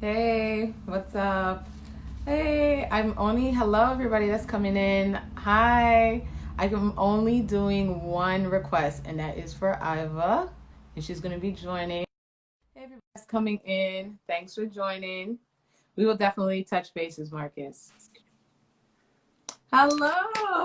Hey, what's up? Hey, hello everybody that's coming in. Hi. I'm only doing one request, and that is for Iva, and she's going to be joining. Hey, everybody that's coming in. Thanks for joining. We will definitely touch bases, Marcus. Hello.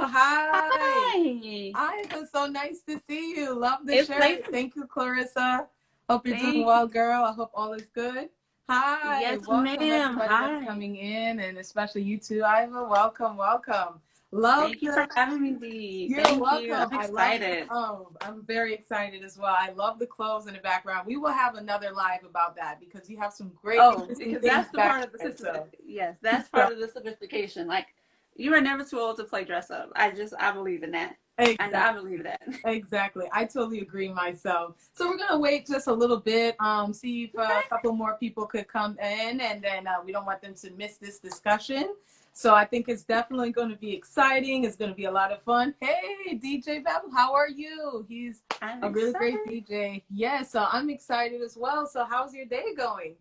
Hi. Hi. Iva, so nice to see you. Love the It's nice shirt. to Thank you, Clarissa. Hope you're doing thank well, girl. I hope all is good. Hi, Yes, welcome ma'am. everybody that's Hi. coming in, and especially you too, Iva. Welcome, welcome. Love Thank you the. for having me, Dee. You're Thank you. welcome. I'm I love the. excited. I'm very excited as well. I love the clothes in the background. We will have another live about that because you have some great, Oh, interesting because things that's the back part of the there. So, yes, that's so part of the sophistication. Like you are never too old to play dress up. I believe in that. And exactly. I believe that. Exactly. I totally agree myself. So we're gonna wait just a little bit, see if a Okay. couple more people could come in, and then we don't want them to miss this discussion. So I think it's definitely going to be exciting. It's going to be a lot of fun. Hey, DJ Babel, how are you? He's I'm a really excited. great DJ. Yeah, so I'm excited as well. So how's your day going?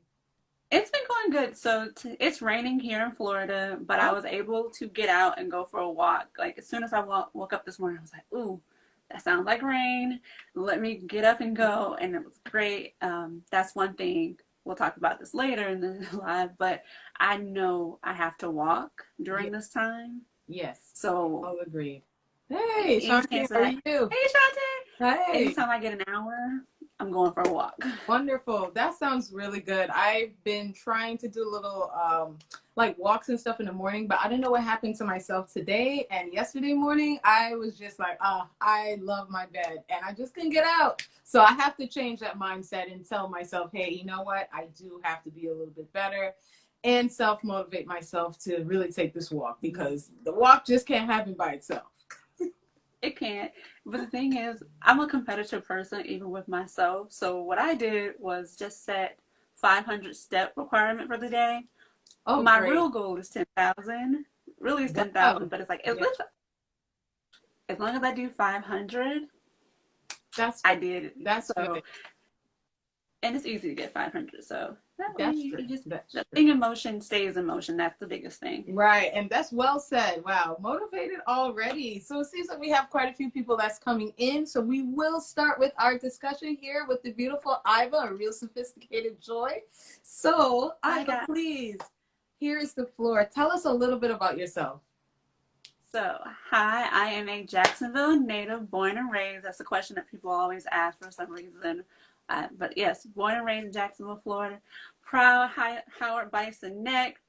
It's been going good. It's raining here in Florida, but I Oh, was able to get out and go for a walk. Like as soon as I woke up this morning, I was like, "Ooh, that sounds like rain. Let me get up and go." And it was great. That's one thing. We'll talk about this later in the live, but I know I have to walk yeah, during this time. yes. So I'll agree. Hey, any Shanti, chance how that are you? hey Shante, Hey. anytime I get an hour, I'm going for a walk. Wonderful. That sounds really good. I've been trying to do little like walks and stuff in the morning, but I don't know what happened to myself today and yesterday morning. I was just like, I love my bed and I just couldn't get out. So I have to change that mindset and tell myself, hey, you know what? I do have to be a little bit better and self motivate myself to really take this walk because the walk just can't happen by itself. It can't. But the thing is, I'm a competitive person, even with myself. So what I did was just set 500 step requirement for the day. Oh, My great. real goal is 10,000. Really is 10,000, Wow. but it's like Yeah, as long as I do 500, that's I good. did it. That's So good. and it's easy to get 500. So that way That's you true. just That's the true. thing in motion stays in motion. That's the biggest thing. Right, and that's well said. Wow, motivated already. So it seems like we have quite a few people that's coming in. So we will start with our discussion here with the beautiful Iva, a real sophisticated joy. So I Iva, got please, here is the floor. Tell us a little bit about yourself. So, hi, I am a Jacksonville native, born and raised. That's a question that people always ask for some reason. But yes, born and raised in Jacksonville, Florida. Proud Howard Bison Neck,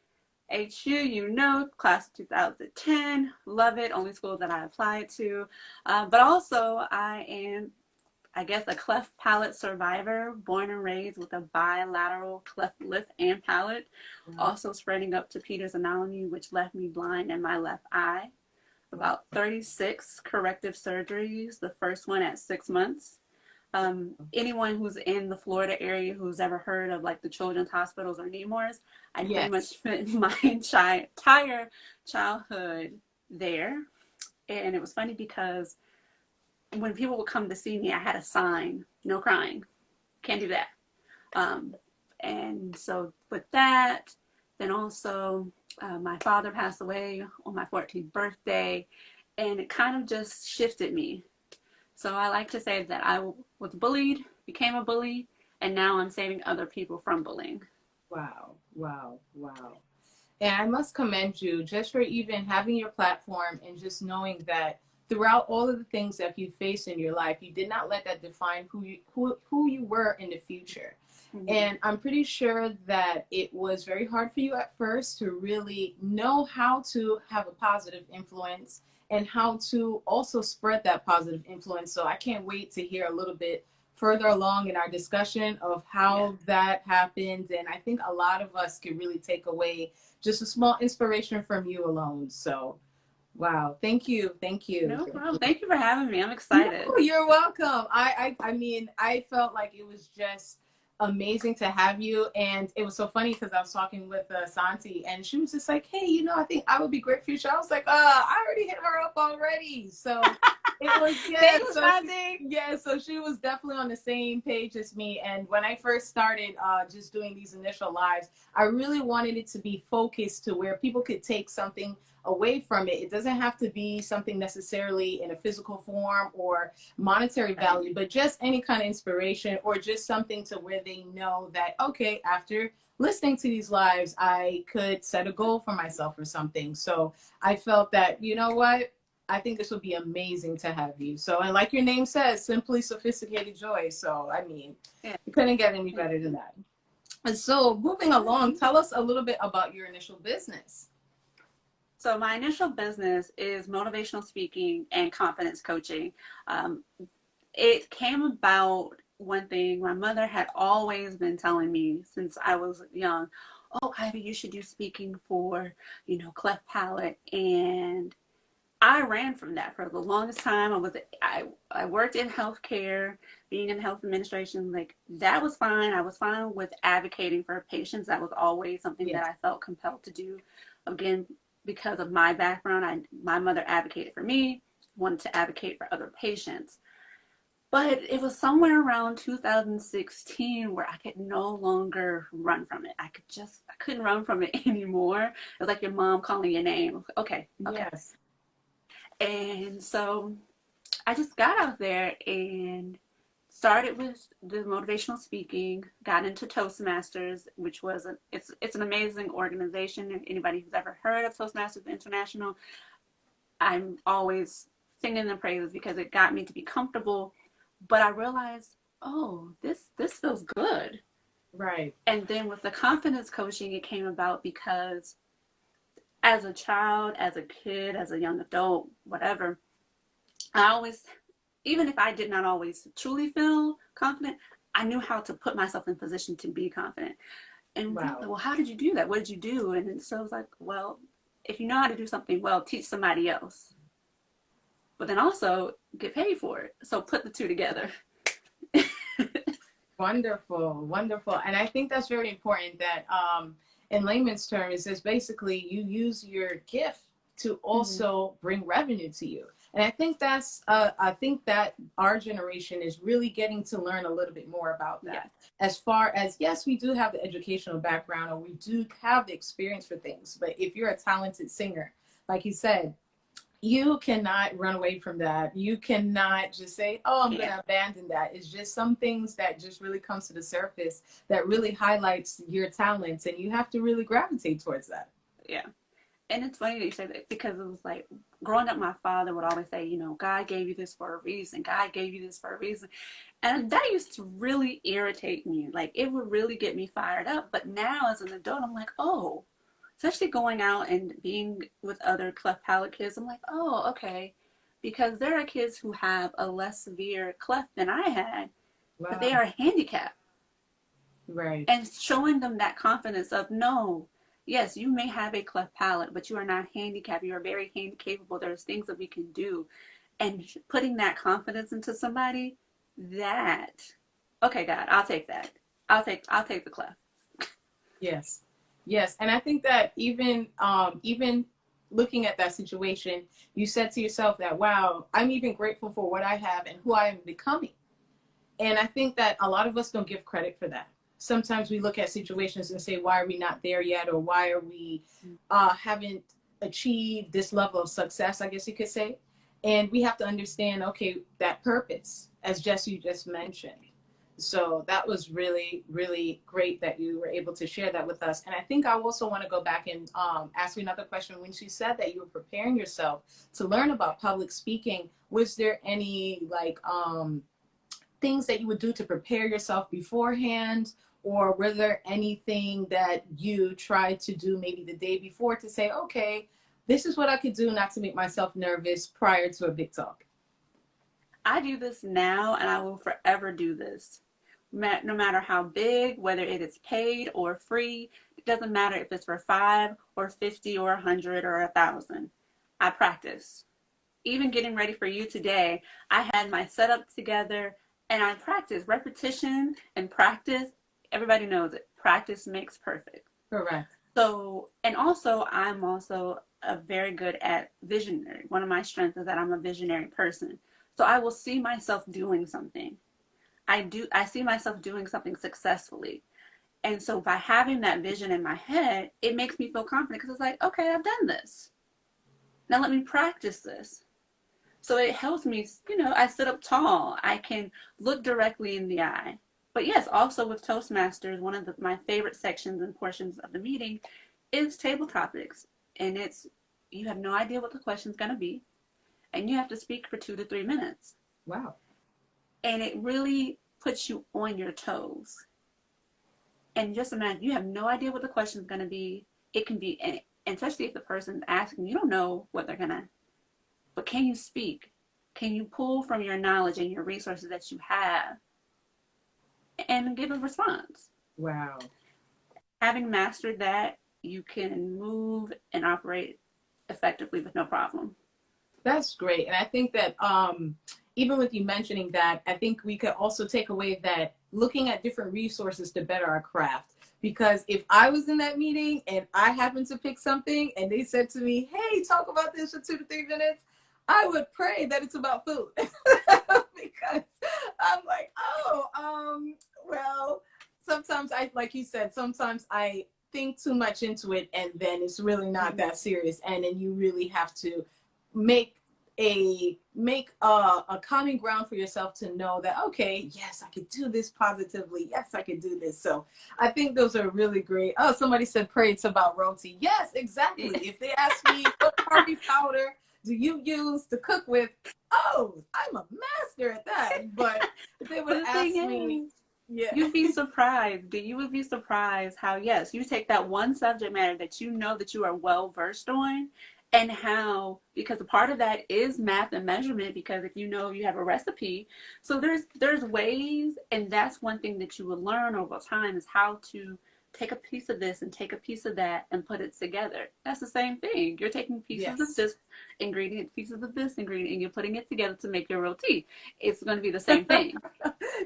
HU, class of 2010. Love it, only school that I applied to. But also, I am, I guess, a cleft palate survivor, born and raised with a bilateral cleft lip and palate. Also spreading up to Peters anatomy, which left me blind in my left eye. Wow. About 36 corrective surgeries, the first one at 6 months. Anyone who's in the Florida area who's ever heard of like the children's hospitals or Nemours, I pretty much Yes. spent my entire childhood there. And it was funny because when people would come to see me, I had a sign, no crying, can't do that. Um, and so with that, then also my father passed away on my 14th birthday, and it kind of just shifted me. So I like to say that I was bullied, became a bully, and now I'm saving other people from bullying. Wow. Wow. Wow. And I must commend you just for even having your platform and just knowing that throughout all of the things that you faced in your life, you did not let that define who you were in the future. Mm-hmm. And I'm pretty sure that it was very hard for you at first to really know how to have a positive influence and how to also spread that positive influence. So I can't wait to hear a little bit further along in our discussion of Yeah. how that happened. And I think a lot of us can really take away just a small inspiration from you alone. So, wow. Thank you. Thank you. No Thank problem. you. Thank you for having me. I'm No, excited. you're welcome. I mean, I felt like it was just amazing to have you. And it was so funny because I was talking with Santi and she was just like, hey, I think I would be great for you. I was like, I already hit her up already. So It was, yeah. They was So my thing. yeah, so she was definitely on the same page as me. And when I first started just doing these initial lives, I really wanted it to be focused to where people could take something away from it. It doesn't have to be something necessarily in a physical form or monetary value, but just any kind of inspiration or just something to where they know that, okay, after listening to these lives, I could set a goal for myself or something. So I felt that, you know what? I think this would be amazing to have you. So, and like your name says, simply sophisticated joy. So, I mean, Yeah. you couldn't get any better than that. And so, moving along, tell us a little bit about your initial business. So my initial business is motivational speaking and confidence coaching. Um, it came about one thing my mother had always been telling me since I was young. Oh, Ivy, you should do speaking for, cleft palate. And I ran from that for the longest time. I worked in healthcare, being in health administration. Like that was fine. I was fine with advocating for patients. That was always something that Yes. I felt compelled to do. Again, because of my background, my mother advocated for me, wanted to advocate for other patients. But it was somewhere around 2016 where I could no longer run from it. I couldn't run from it anymore. It was like your mom calling your name. Okay, okay. Yes. And so I just got out there and started with the motivational speaking, got into Toastmasters, which was it's an amazing organization. If anybody who's ever heard of Toastmasters International, I'm always singing the praises because it got me to be comfortable. But I realized, oh, this feels good. Right. And then with the confidence coaching, it came about because as a child, as a kid, as a young adult, whatever, I always, even if I did not always truly feel confident, I knew how to put myself in position to be confident. And people were like, Wow. well, how did you do that? What did you do? And so I was like, well, if you know how to do something well, teach somebody else. But then also get paid for it. So put the two together. Wonderful. Wonderful. And I think that's very important that in layman's terms is basically you use your gift to also bring revenue to you. And I think that our generation is really getting to learn a little bit more about that. Yes. As far as, yes, we do have the educational background or we do have the experience for things, but if you're a talented singer, like you said, you cannot run away from that. You cannot just say, oh, I'm going to abandon that. It's just some things that just really comes to the surface that really highlights your talents, and you have to really gravitate towards that. Yeah. And it's funny that you say that because it was like growing up, my father would always say, God gave you this for a reason. God gave you this for a reason. And that used to really irritate me. Like it would really get me fired up. But now as an adult, I'm like, oh, especially going out and being with other cleft palate kids, I'm like, oh, okay. Because there are kids who have a less severe cleft than I had, but they Wow. are handicapped. Right. And showing them that confidence of, no, yes, you may have a cleft palate, but you are not handicapped. You are very hand capable. There's things that we can do. And putting that confidence into somebody, that, okay, God, I'll take that. I'll take the cleft. Yes. Yes. And I think that even looking at that situation, you said to yourself that, wow, I'm even grateful for what I have and who I am becoming. And I think that a lot of us don't give credit for that. Sometimes we look at situations and say, why are we not there yet? Or why are we haven't achieved this level of success, I guess you could say. And we have to understand, okay, that purpose, as Jesse just mentioned. So that was really, really great that you were able to share that with us. And I think I also want to go back and ask you another question. When she said that you were preparing yourself to learn about public speaking, was there any things that you would do to prepare yourself beforehand? Or were there anything that you tried to do maybe the day before to say, okay, this is what I could do not to make myself nervous prior to a big talk? I do this now and I will forever do this. No matter how big, whether it is paid or free, it doesn't matter if it's for 5 or 50 or 100 or 1,000. I practice. Even getting ready for you today, I had my setup together and I practice. Repetition and practice, everybody knows it. Practice makes perfect. Correct. So, and also, I'm also very good at visionary. One of my strengths is that I'm a visionary person. So I will see myself doing something. I see myself doing something successfully. And so by having that vision in my head, it makes me feel confident because it's like, okay, I've done this. Now let me practice this. So it helps me, I sit up tall. I can look directly in the eye. But yes, also with Toastmasters, one of my favorite sections and portions of the meeting is table topics. And you have no idea what the question's going to be. And you have to speak for 2 to 3 minutes. Wow. And it really puts you on your toes. And just imagine, you have no idea what the question's going to be. It can be, and especially if the person's asking, you don't know what they're going to, but can you speak? Can you pull from your knowledge and your resources that you have and give a response? Wow. Having mastered that, you can move and operate effectively with no problem. That's great. And I think that even with you mentioning that, I think we could also take away that looking at different resources to better our craft. Because if I was in that meeting and I happened to pick something and they said to me, hey, talk about this for 2 to 3 minutes, I would pray that it's about food. Because I'm like, well, sometimes like you said, sometimes I think too much into it and then it's really not that serious. And then you really have to make a common ground for yourself to know that, okay, yes, I could do this positively. Yes, I could do this. So I think those are really great. Oh, somebody said pray it's about roti. Yes, exactly. If they ask me what curry powder do you use to cook with, oh, I'm a master at that. But if they would ask me, yeah. You'd be surprised. You would be surprised how, yes, you take that one subject matter that you know that you are well versed on, and how, because a part of that is math and measurement, because if you know you have a recipe, so there's ways, and that's one thing that you will learn over time is how to take a piece of this and take a piece of that and put it together. That's the same thing. You're taking pieces of this ingredient, pieces of this ingredient, and you're putting it together to make your roti. It's going to be the same thing.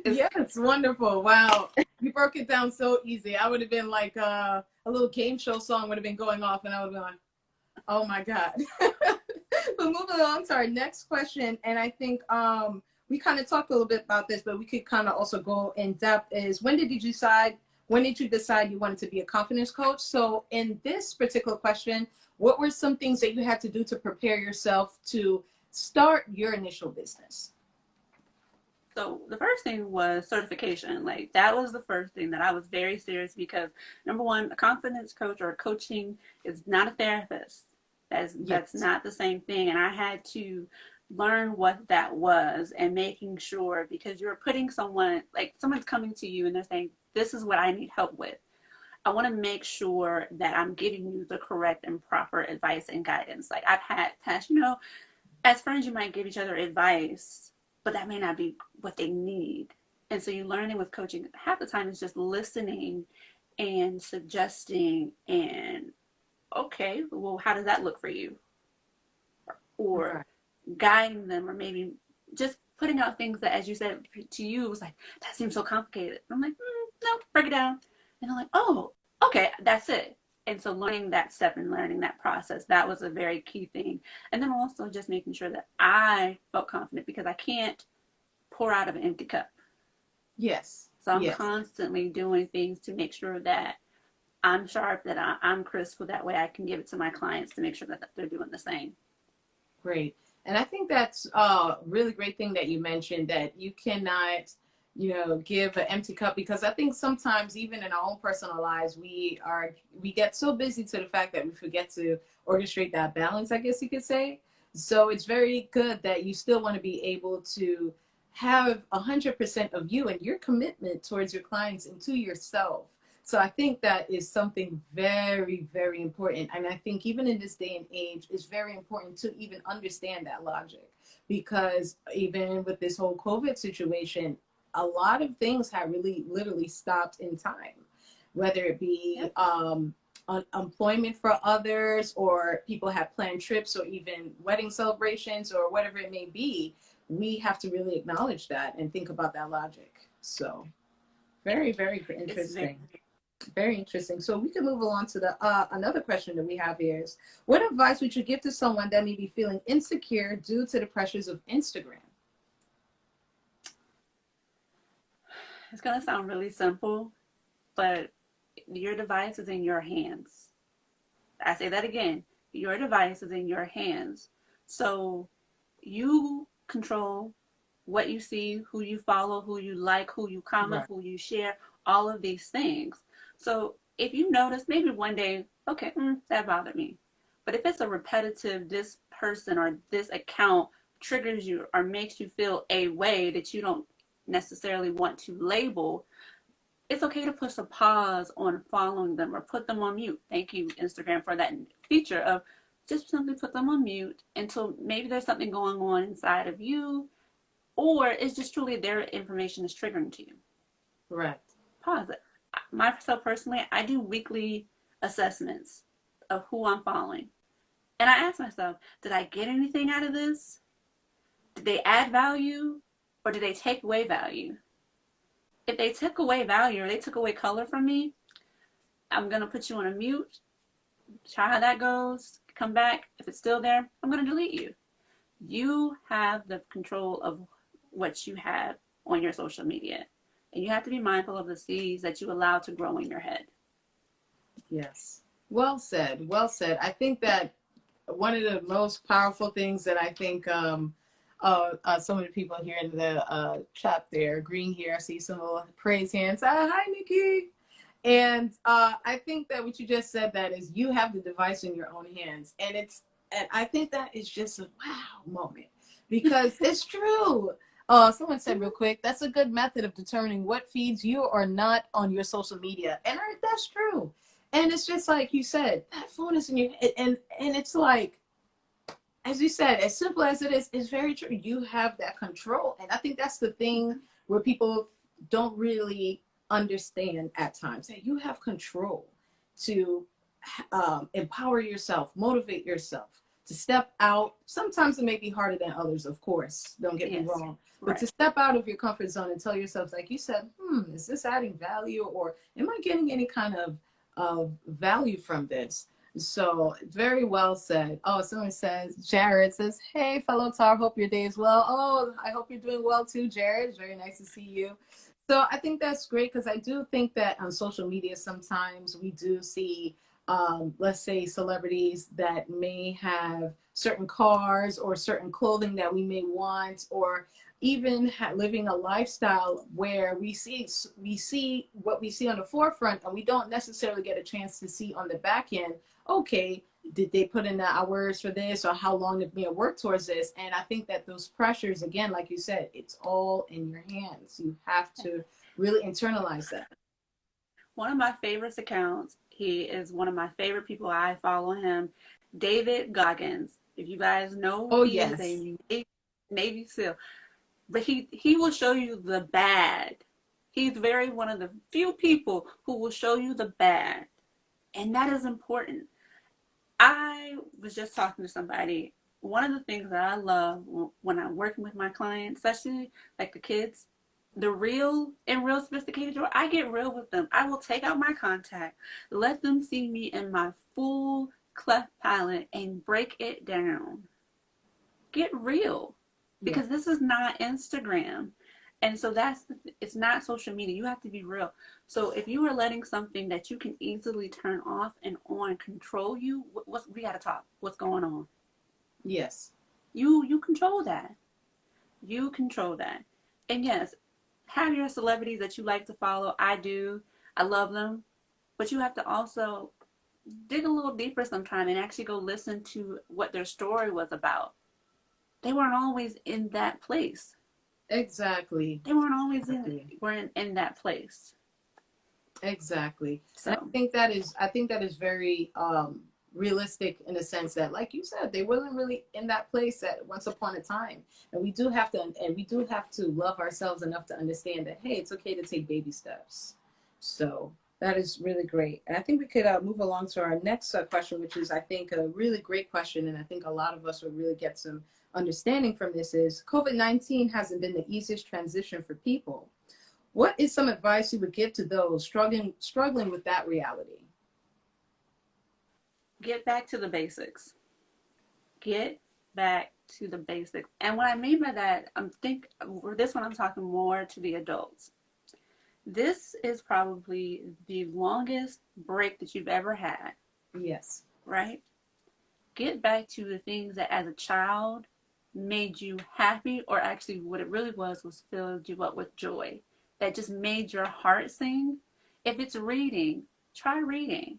Yes, wonderful. Wow. You broke it down so easy. I would have been like a little game show song would have been going off and I would have been like, oh my God. But moving on to our next question, and I think we kind of talked a little bit about this, but we could kind of also go in depth, is when did you decide you wanted to be a confidence coach? So in this particular question, what were some things that you had to do to prepare yourself to start your initial business? So the first thing was certification. Like that was the first thing that I was very serious, because number one, a confidence coach or coaching is not a therapist. That's not the same thing. And I had to learn what that was, and making sure, because you're putting someone's coming to you and they're saying, this is what I need help with. I want to make sure that I'm giving you the correct and proper advice and guidance. Like I've had past, as friends, you might give each other advice, but that may not be what they need. And so you learning with coaching, half the time is just listening and suggesting and, okay, well, how does that look for you? Or guiding them, or maybe just putting out things that, as you said, to you, it was like, that seems so complicated. And I'm like, no, break it down. And I'm like, oh, okay, that's it. And so learning that step and learning that process, that was a very key thing. And then also just making sure that I felt confident, because I can't pour out of an empty cup. Yes. So I'm constantly doing things to make sure that I'm sharp, that I'm crisp, so that way I can give it to my clients to make sure that they're doing the same. Great. And I think that's a really great thing that you mentioned, that you cannot, give an empty cup, because I think sometimes even in our own personal lives, we get so busy to the fact that we forget to orchestrate that balance, I guess you could say. So it's very good that you still want to be able to have 100% of you and your commitment towards your clients and to yourself. So I think that is something very, very important. And I think even in this day and age, it's very important to even understand that logic, because even with this whole COVID situation, a lot of things have really literally stopped in time, whether it be employment for others, or people have planned trips, or even wedding celebrations, or whatever it may be. We have to really acknowledge that and think about that logic. So very, very interesting. Very interesting. So we can move along to the another question that we have here is, what advice would you give to someone that may be feeling insecure due to the pressures of Instagram? It's going to sound really simple, but your device is in your hands. I say that again. Your device is in your hands. So you control what you see, who you follow, who you like, who you comment, Right. who you share, all of these things. So if you notice, maybe one day, okay, that bothered me. But if it's a repetitive, this person or this account triggers you or makes you feel a way that you don't necessarily want to label, it's okay to push a pause on following them or put them on mute. Thank you, Instagram, for that feature of just simply put them on mute until maybe there's something going on inside of you, or it's just truly their information is triggering to you. Right. Pause it. Myself personally, I do weekly assessments of who I'm following. And I ask myself, did I get anything out of this? Did they add value or did they take away value? If they took away value or they took away color from me, I'm going to put you on a mute, try how that goes, come back. If it's still there, I'm going to delete you. You have the control of what you have on your social media. And you have to be mindful of the seeds that you allow to grow in your head. Yes. Well said. Well said. I think that one of the most powerful things that I think some of the people here in the chat there, green here, I see some little praise hands. Hi, Nikki. And I think that what you just said, that is, you have the device in your own hands. And I think that is just a wow moment, because it's true. Someone said real quick, that's a good method of determining what feeds you or not on your social media. And that's true. And it's just like you said, that phone is in your head. And it's like, as you said, as simple as it is, it's very true. You have that control. And I think that's the thing where people don't really understand at times, that you have control to empower yourself, motivate yourself, to step out. Sometimes it may be harder than others, of course, don't get me wrong, but right. to step out of your comfort zone and tell yourself, like you said, is this adding value, or am I getting any kind of value from this? So very well said. Oh, someone says, Jared says, hey, fellow Tar, hope your day is well. Oh, I hope you're doing well too, Jared. It's very nice to see you. So I think that's great, because I do think that on social media, sometimes we do see, let's say, celebrities that may have certain cars or certain clothing that we may want, or even living a lifestyle where we see what we see on the forefront, and we don't necessarily get a chance to see on the back end. Okay, did they put in the hours for this, or how long did they work towards this? And I think that those pressures, again, like you said, it's all in your hands. You have to really internalize that. One of my favorite accounts, he is one of my favorite people. I follow him, David Goggins. If you guys know, Oh he is yes. a Navy SEAL. But he will show you the bad. He's very one of the few people who will show you the bad. And that is important. I was just talking to somebody. One of the things that I love when I'm working with my clients, especially like the kids, the real and real sophisticated joy, I get real with them. I will take out my contact, let them see me in my full cleft palette and break it down. Get real, Yeah. because this is not Instagram. And so it's not social media. You have to be real. So if you are letting something that you can easily turn off and on control you, we got to talk. What's going on? Yes. You control that. You control that. And yes, have your celebrities that you like to follow. I do. I love them. But you have to also dig a little deeper sometime and actually go listen to what their story was about. They weren't always in that place. Exactly. They weren't always Exactly. in that place. Exactly. And So I think that is very realistic, in a sense that, like you said, they wasn't really in that place at once upon a time. And we do have to love ourselves enough to understand that, hey, it's okay to take baby steps. So that is really great. And I think we could move along to our next question, which is, I think, a really great question. And I think a lot of us would really get some understanding from this. Is COVID-19 hasn't been the easiest transition for people. What is some advice you would give to those struggling with that reality? get back to the basics. Get back to the basics. And what I mean by that, for this one, I'm talking more to the adults. This is probably the longest break that you've ever had. Yes. Right? Get back to the things that as a child made you happy, or actually what it really was filled you up with joy. That just made your heart sing. If it's reading, try reading.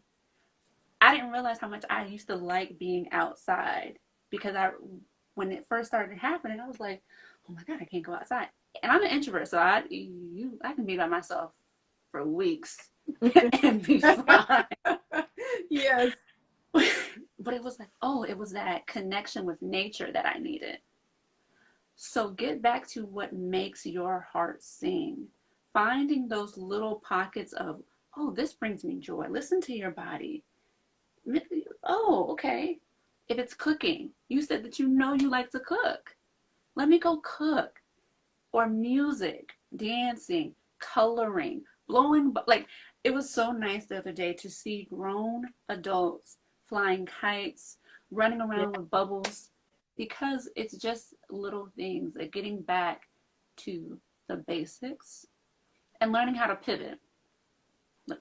I didn't realize how much I used to like being outside because when it first started happening, I was like, oh my God, I can't go outside. And I'm an introvert, so I can be by myself for weeks and be fine. Yes. But it was like, oh, it was that connection with nature that I needed. So get back to what makes your heart sing. Finding those little pockets of, oh, this brings me joy. Listen to your body. Oh, okay. If it's cooking, you said that you know you like to cook. Let me go cook. Or music, dancing, coloring, blowing. Like, it was so nice the other day to see grown adults flying kites, running Yeah. around with bubbles, because it's just little things like getting back to the basics and learning how to pivot.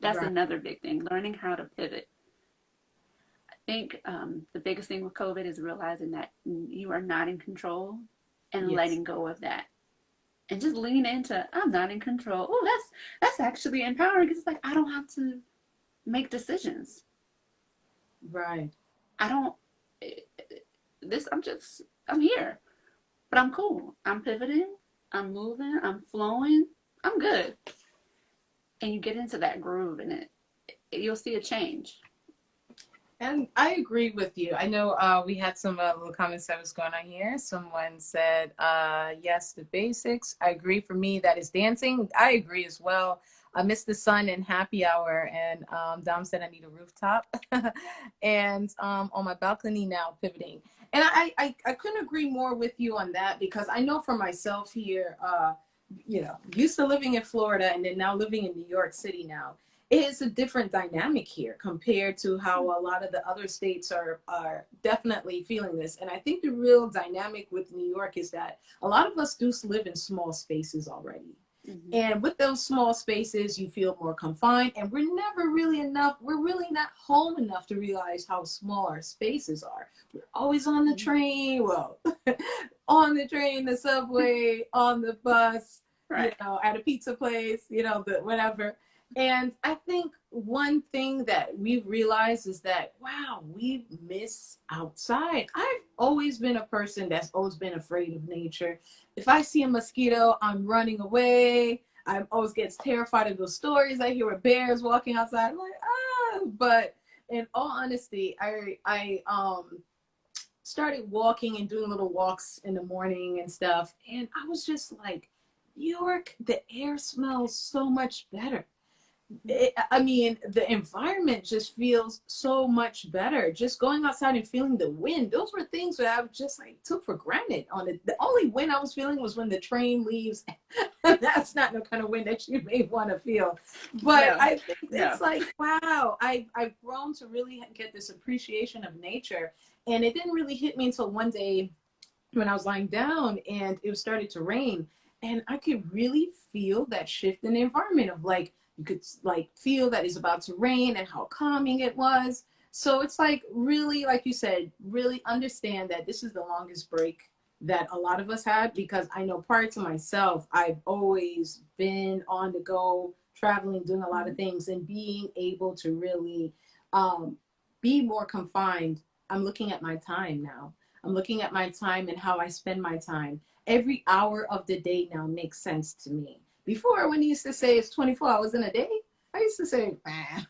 That's Right. another big thing, learning how to pivot. I think the biggest thing with COVID is realizing that you are not in control and Yes. letting go of that and just lean into I'm not in control. Oh, that's actually empowering because it's like I don't have to make decisions. Right. I don't this I'm here. But I'm cool. I'm pivoting, I'm moving, I'm flowing, I'm good. And you get into that groove and you'll see a change. And I agree with you. I know we had some little comments that was going on here. Someone said, yes, the basics. I agree. For me, that is dancing. I agree as well. I miss the sun and happy hour. And Dom said I need a rooftop. And on my balcony now, pivoting. And I couldn't agree more with you on that because I know for myself here, used to living in Florida and then now living in New York City now, it's a different dynamic here compared to how a lot of the other states are definitely feeling this. And I think the real dynamic with New York is that a lot of us do live in small spaces already. Mm-hmm. And with those small spaces, you feel more confined, and we're never really enough. We're really not home enough to realize how small our spaces are. We're always on the train, well, on the train, the subway, on the bus, Right. at a pizza place, the whatever. And I think one thing that we've realized is that, wow, we miss outside. I've always been a person that's always been afraid of nature. If I see a mosquito, I'm running away. I always get terrified of those stories I hear with bears walking outside. I'm like, ah. But in all honesty, I started walking and doing little walks in the morning and stuff. And I was just like, New York, the air smells so much better. The environment just feels so much better. Just going outside and feeling the wind, those were things that I just like took for granted. On it, the only wind I was feeling was when the train leaves. That's not the kind of wind that you may want to feel. But No. I think No. it's like, wow, I've grown to really get this appreciation of nature. And it didn't really hit me until one day when I was lying down and it started to rain. And I could really feel that shift in the environment of like, you could like feel that it's about to rain and how calming it was. So it's like really, like you said, really understand that this is the longest break that a lot of us had, because I know prior to myself, I've always been on the go, traveling, doing a lot of things, and being able to really be more confined. I'm looking at my time now. I'm looking at my time and how I spend my time. Every hour of the day now makes sense to me. Before, when he used to say it's 24 hours in a day, I used to say, man,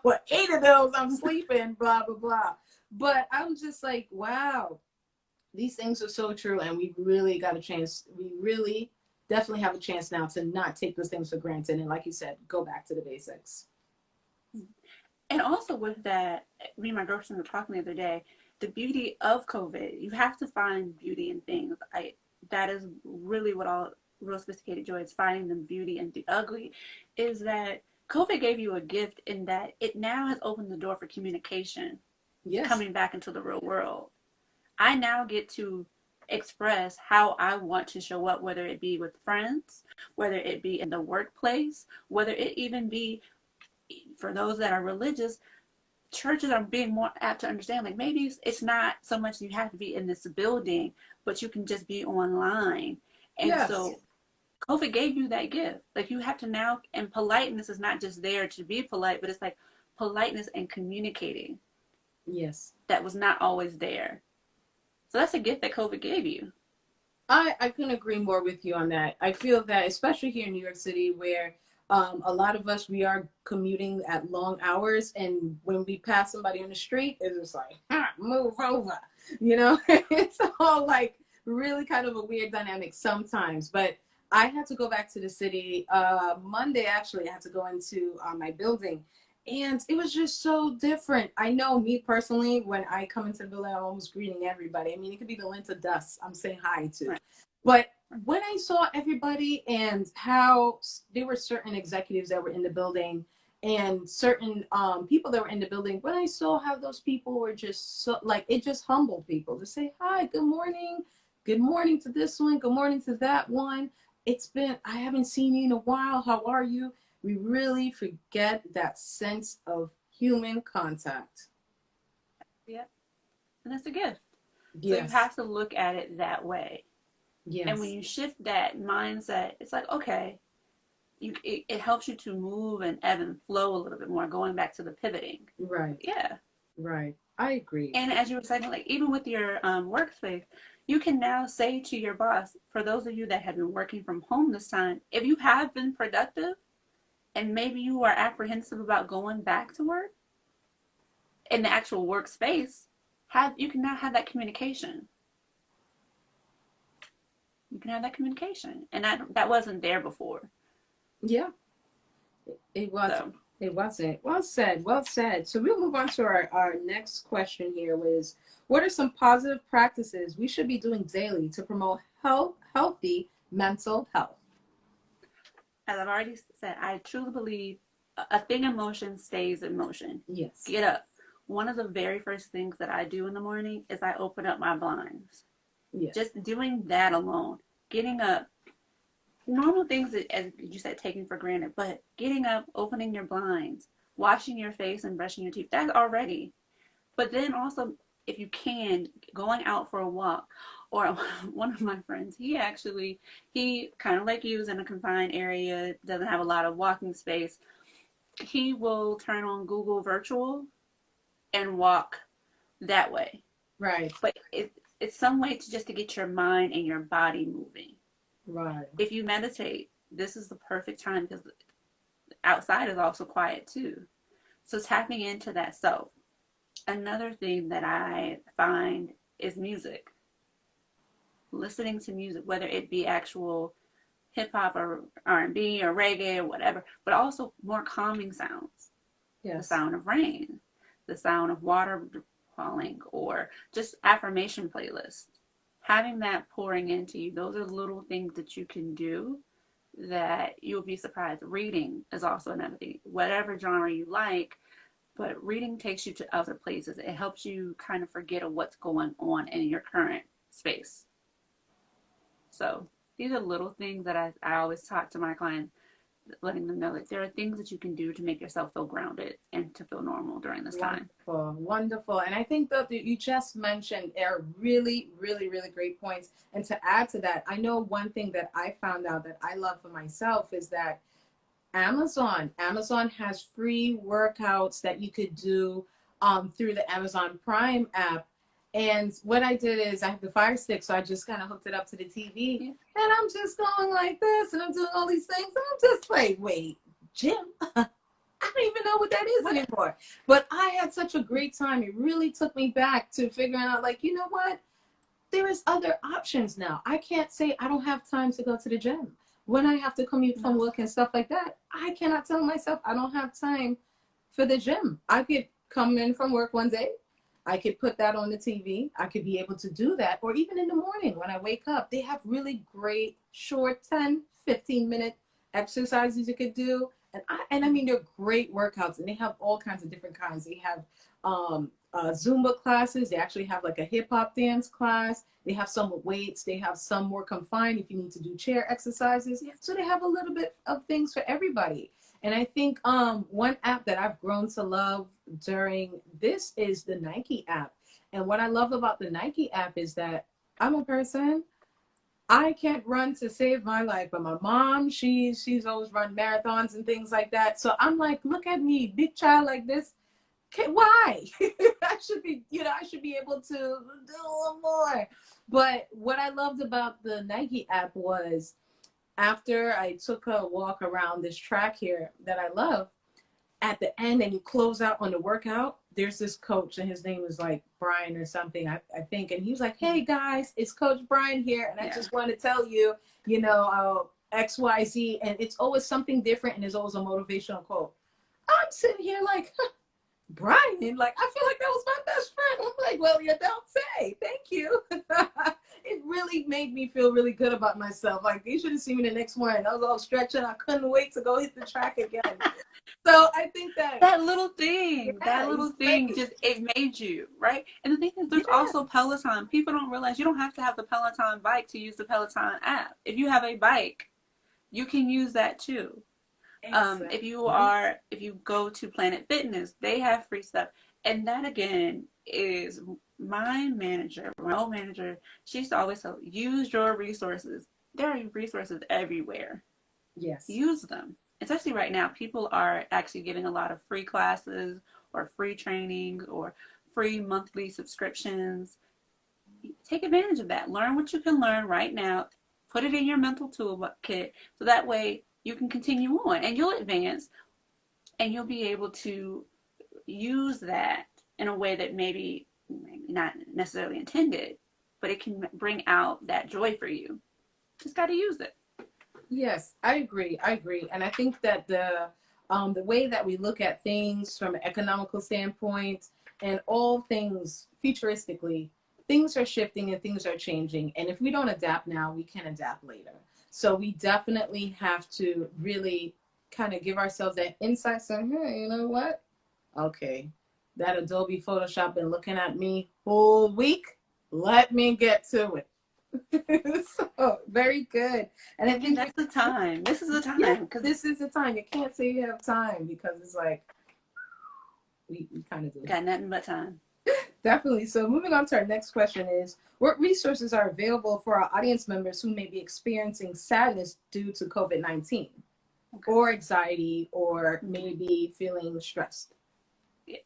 well, 8 of those I'm sleeping, blah, blah, blah. But I was just like, wow, these things are so true. And we really got a chance. We really definitely have a chance now to not take those things for granted. And like you said, go back to the basics. And also with that, me and my girlfriend were talking the other day, the beauty of COVID, you have to find beauty in things. That is really what all real sophisticated joy is, finding the beauty in the ugly, is that COVID gave you a gift in that it now has opened the door for communication Yes. coming back into the real world. I now get to express how I want to show up, whether it be with friends, whether it be in the workplace, whether it even be for those that are religious. Churches are being more apt to understand, like, maybe it's not so much you have to be in this building, but you can just be online. And Yes. so COVID gave you that gift. Like, you have to now, and politeness is not just there to be polite, but it's like politeness and communicating Yes. that was not always there. So that's a gift that COVID gave you. I couldn't agree more with you on that. I feel that, especially here in New York City, where a lot of us, we are commuting at long hours, and when we pass somebody on the street, it's just like, move over. You know, it's all like really kind of a weird dynamic sometimes. But I had to go back to the city Monday. Actually, I had to go into my building, and it was just so different. I know me personally, when I come into the building, I'm almost greeting everybody. I mean, it could be the lint of dust I'm saying hi to. Right. But when I saw everybody and how there were certain executives that were in the building and certain people that were in the building, when I saw how those people were just so, like, it just humbled people to say, hi, good morning to this one, good morning to that one. I haven't seen you in a while. How are you? We really forget that sense of human contact. Yeah. And that's a gift. Yes. So you have to look at it that way. Yes. And when you shift that mindset, it's like, okay, it helps you to move and ebb and flow a little bit more, going back to the pivoting. Right. Yeah. Right. I agree. And as you were saying, like, even with your workspace, you can now say to your boss, for those of you that have been working from home this time, if you have been productive and maybe you are apprehensive about going back to work in the actual workspace, you can now have that communication. You can have that communication. And that wasn't there before. Yeah, it wasn't. So, It wasn't. Well said. Well said. So we'll move on to our next question here was, what are some positive practices we should be doing daily to promote healthy mental health? as I've already said, I truly believe a thing in motion stays in motion. Yes. Get up. One of the very first things that I do in the morning is I open up my blinds. Yes. Just doing that alone, getting up, normal things that, as you said, taking for granted, but getting up, opening your blinds, washing your face and brushing your teeth, that's already. But then also, if you can, going out for a walk. Or one of my friends, he kind of like you, is in a confined area, doesn't have a lot of walking space. He will turn on Google Virtual and walk that way. Right. But it's some way to get your mind and your body moving. Right. If you meditate, this is the perfect time because outside is also quiet too. So tapping into that self. Another thing that I find is music. Listening to music, whether it be actual hip hop or R&B or reggae or whatever, but also more calming sounds. Yes. The sound of rain, the sound of water falling, or just affirmation playlists. Having that pouring into you, those are little things that you can do that you'll be surprised. Reading is also another thing. Whatever genre you like, but reading takes you to other places. It helps you kind of forget of what's going on in your current space. So these are little things that I always talk to my clients, letting them know that there are things that you can do to make yourself feel grounded and to feel normal during this time. Wonderful. And I think that you just mentioned are really, really, really great points. And to add to that, I know one thing that I found out that I love for myself is that Amazon has free workouts that you could do through the Amazon Prime app. And what I did is I have the Fire Stick, so I just kind of hooked it up to the TV, and I'm just going like this, and I'm doing all these things. And I'm just like, wait, Jim, I don't even know what that is anymore. But I had such a great time. It really took me back to figuring out, like, you know what? There is other options now. I can't say I don't have time to go to the gym. When I have to commute from work and stuff like that, I cannot tell myself I don't have time for the gym. I could come in from work one day. I could put that on the TV. I could be able to do that. Or even in the morning when I wake up, they have really great short 10, 15-minute exercises you could do. And I mean, they're great workouts, and they have all kinds of different kinds. They have Zumba classes. They actually have like a hip hop dance class. They have some with weights. They have some more confined if you need to do chair exercises. So they have a little bit of things for everybody. And I think one app that I've grown to love during this is the Nike app. And what I love about the Nike app is that I'm a person, I can't run to save my life, but my mom, she's always run marathons and things like that. So I'm like, look at me, big child like this. Why? I should be able to do a little more. But what I loved about the Nike app was after I took a walk around this track here that I love, at the end and you close out on the workout, there's this coach and his name is like Brian or something, I think. And he was like, hey guys, it's Coach Brian here. And I just want to tell you, XYZ. And it's always something different. And there's always a motivational quote. I'm sitting here like, Brian, like, I feel like that was my best friend. I'm like, well, you don't say. Thank you. It really made me feel really good about myself. Like, you should have seen me the next morning. I was all stretching. I couldn't wait to go hit the track again. So I think that little thing, just, it made you, right? And the thing is, there's also Peloton. People don't realize you don't have to have the Peloton bike to use the Peloton app. If you have a bike, you can use that too. Exactly. If you go to Planet Fitness, they have free stuff. And that again is my old manager, she used to always tell, use your resources. There are resources everywhere. Yes. Use them. Especially right now, people are actually giving a lot of free classes or free training or free monthly subscriptions. Take advantage of that. Learn what you can learn right now. Put it in your mental toolkit so that way you can continue on and you'll advance and you'll be able to use that in a way that maybe not necessarily intended, but it can bring out that joy for you. Just got to use it. Yes, I agree. And I think that the way that we look at things from an economical standpoint and all things futuristically, things are shifting and things are changing. And if we don't adapt now, we can adapt later. So we definitely have to really kind of give ourselves that insight. So, hey, you know what? Okay, that Adobe Photoshop been looking at me all week. Let me get to it. So very good. And I think that's the time. This is the time. Yeah, because this is the time. You can't say you have time because it's like we kind of do. Got nothing but time. Definitely. So moving on to our next question is, what resources are available for our audience members who may be experiencing sadness due to COVID-19 or anxiety or maybe feeling stressed? Yeah.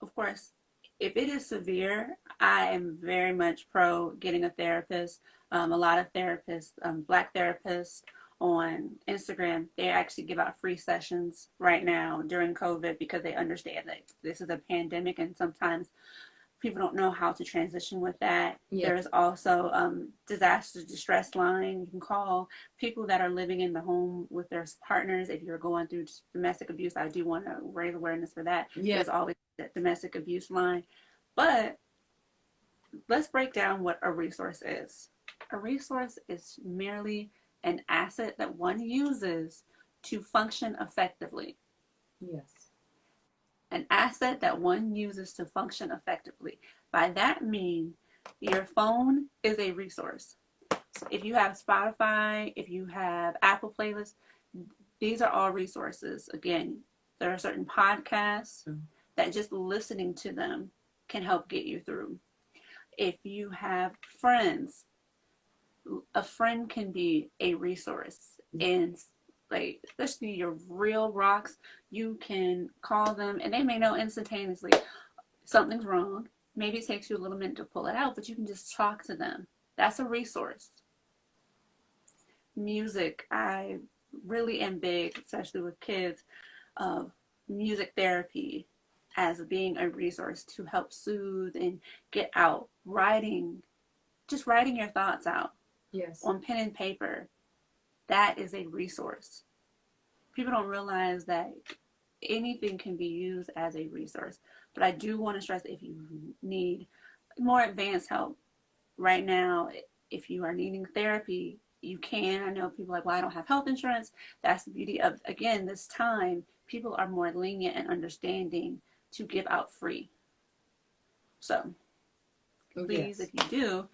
Of course, if it is severe, I am very much pro getting a therapist. A lot of therapists, Black therapists on Instagram, they actually give out free sessions right now during COVID because they understand that this is a pandemic and sometimes people don't know how to transition with that. Yes. There is also disaster distress line you can call. People that are living in the home with their partners. If you're going through domestic abuse, I do want to raise awareness for that. Yes. There's always that domestic abuse line. But let's break down what a resource is. A resource is merely an asset that one uses to function effectively. Yes. An asset that one uses to function effectively. By that mean, your phone is a resource. So if you have Spotify, if you have Apple playlists, these are all resources. Again, there are certain podcasts that just listening to them can help get you through. If you have friends, a friend can be a resource. And like, especially your real rocks, you can call them and they may know instantaneously something's wrong. Maybe it takes you a little minute to pull it out, but you can just talk to them. That's a resource. Music, I really am big, especially with kids, of music therapy as being a resource to help soothe and get out. Just writing your thoughts out. Yes. On pen and paper. That is a resource. People don't realize that anything can be used as a resource. But I do want to stress, if you need more advanced help right now, if you are needing therapy, you can. I know people are like, well, I don't have health insurance. That's the beauty of, again, this time, people are more lenient and understanding to give out free. So please, Yes. if you do,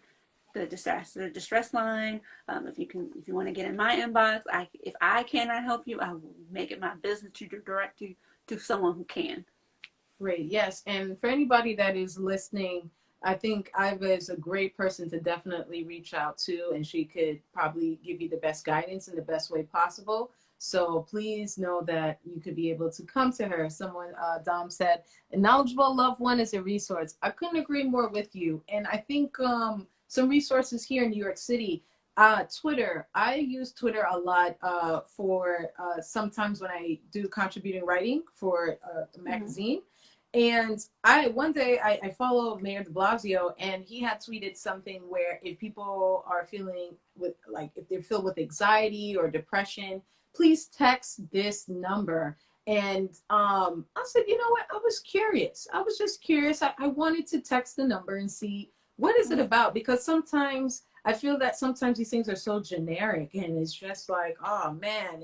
the distress line. If you want to get in my inbox, if I cannot help you, I will make it my business to direct you to someone who can. Great. Yes. And for anybody that is listening, I think Iva is a great person to definitely reach out to, and she could probably give you the best guidance in the best way possible. So please know that you could be able to come to her. Someone, Dom said, a knowledgeable loved one is a resource. I couldn't agree more with you. And I think some resources here in New York City. Twitter. I use Twitter a lot for sometimes when I do contributing writing for a magazine. And one day I follow Mayor de Blasio, and he had tweeted something where if people are feeling with, like, if they're filled with anxiety or depression, please text this number. And I said, you know what? I was curious. I was just curious. I wanted to text the number and see what is it about, because sometimes I feel that sometimes these things are so generic, and it's just like, oh man,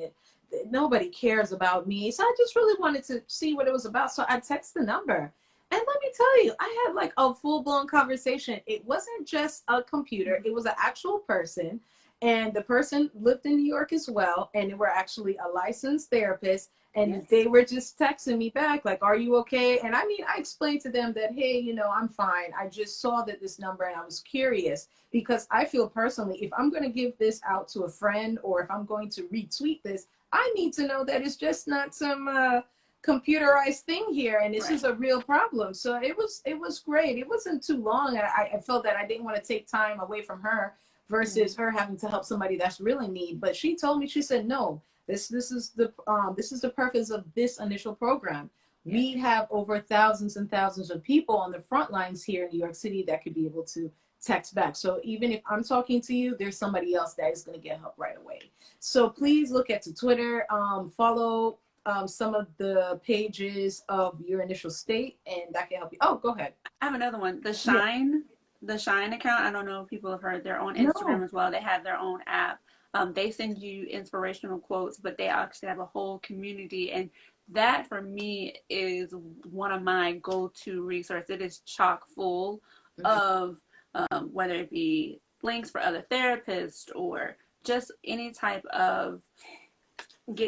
nobody cares about me. So I just really wanted to see what it was about. So I text the number. And let me tell you, I had like a full-blown conversation. It wasn't just a computer, it was an actual person. And the person lived in New York as well. And they were actually a licensed therapist. And Yes. they were just texting me back, like, are you okay? And I mean, I explained to them that, hey, I'm fine. I just saw that this number and I was curious, because I feel personally, if I'm going to give this out to a friend, or if I'm going to retweet this, I need to know that it's just not some computerized thing here, and this is a real problem. So it was great. It wasn't too long. I felt that I didn't want to take time away from her versus her having to help somebody that's really in need. But she told me, she said, no, this is the purpose of this initial program. We have over thousands and thousands of people on the front lines here in New York City that could be able to text back. So even if I'm talking to you, there's somebody else that is going to get help right away. So please look at the Twitter, follow some of the pages of your initial state, and that can help you. Oh, go ahead. I have another one. The Shine account. I don't know if people have heard. They're on No. Instagram as well. They have their own app. They send you inspirational quotes, but they actually have a whole community, and that for me is one of my go-to resources. It is chock full of whether it be links for other therapists or just any type of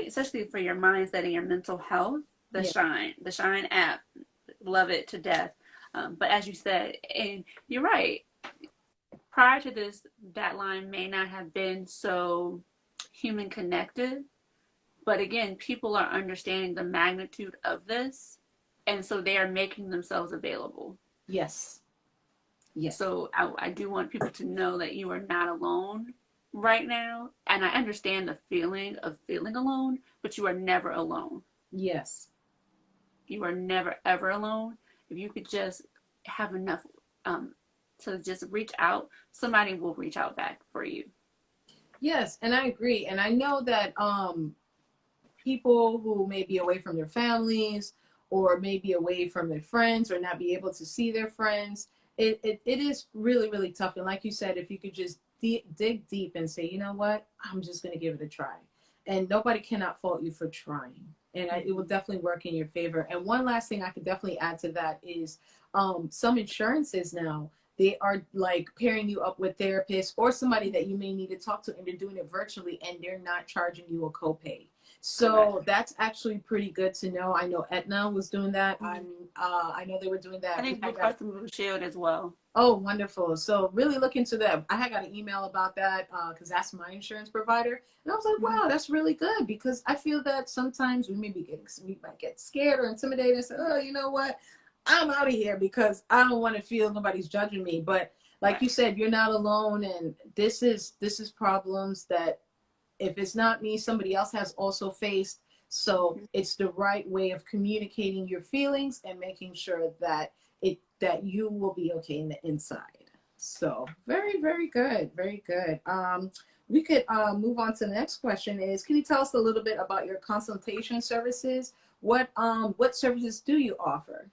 especially for your mindset and your mental health. The Shine app, love it to death. But as you said, and you're right, prior to this, that line may not have been so human connected. But again, people are understanding the magnitude of this, and so they are making themselves available. Yes. Yes. So I do want people to know that you are not alone right now. And I understand the feeling of feeling alone, but you are never alone. Yes. You are never, ever alone. If you could just have enough to just reach out, somebody will reach out back for you. Yes, and I agree. And I know that people who may be away from their families, or maybe away from their friends, or not be able to see their friends, it is really, really tough. And like you said, if you could just dig deep and say, you know what, I'm just going to give it a try. And nobody cannot fault you for trying. And it will definitely work in your favor. And one last thing I could definitely add to that is some insurances now, they are like pairing you up with therapists or somebody that you may need to talk to, and they're doing it virtually, and they're not charging you a copay. So that's actually pretty good to know. I know Aetna was doing that. I know they were doing that. I think Blue Cross and Blue Shield as well. Oh, wonderful. So really look into that. I had got an email about that because that's my insurance provider. And I was like, wow, that's really good, because I feel that sometimes we might get scared or intimidated and say, oh, you know what? I'm out of here because I don't want to feel nobody's judging me. But like you said, you're not alone. And this is problems that if it's not me, somebody else has also faced. So it's the right way of communicating your feelings and making sure that you will be okay in the inside. So very, very good. Very good. We could move on to the next question is, can you tell us a little bit about your consultation services? What services do you offer?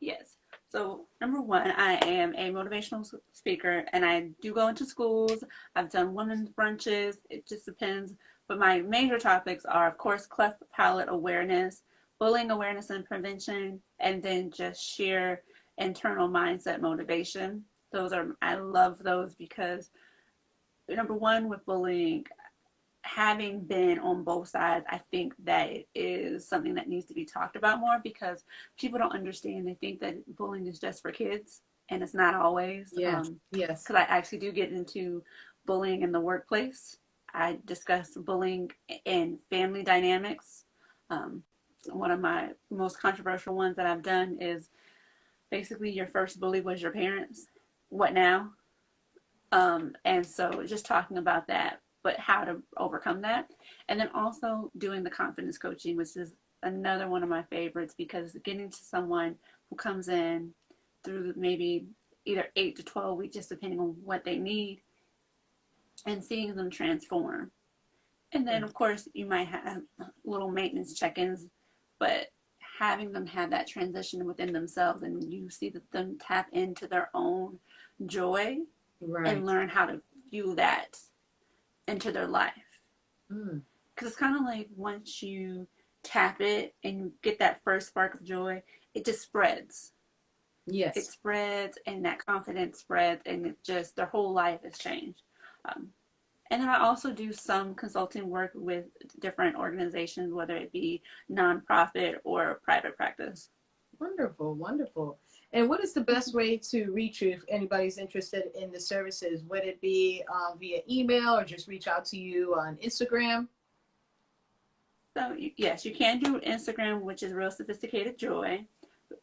Yes. So number one, I am a motivational speaker, and I do go into schools. I've done women's brunches. It just depends. But my major topics are, of course, cleft palate awareness, bullying awareness and prevention, and then just sheer internal mindset motivation. I love those because, number one, with bullying, having been on both sides, I think that it is something that needs to be talked about more because people don't understand. They think that bullying is just for kids, and it's not always. Yes. Yes. Because I actually do get into bullying in the workplace. I discuss bullying in family dynamics. One of my most controversial ones that I've done is basically your first bully was your parents. What now? And so just talking about that, but how to overcome that. And then also doing the confidence coaching, which is another one of my favorites because getting to someone who comes in through maybe either 8 to 12 weeks, just depending on what they need, and seeing them transform. And then, of course, you might have little maintenance check-ins, but having them have that transition within themselves and you see them tap into their own joy and learn how to fuel that into their life. Because it's kind of like once you tap it and you get that first spark of joy, it just spreads. Yes. It spreads and that confidence spreads and it just, their whole life has changed. And then I also do some consulting work with different organizations, whether it be nonprofit or private practice. Wonderful, wonderful. And what is the best way to reach you if anybody's interested in the services? Would it be via email or just reach out to you on Instagram? So yes, you can do Instagram, which is Real Sophisticated Joy.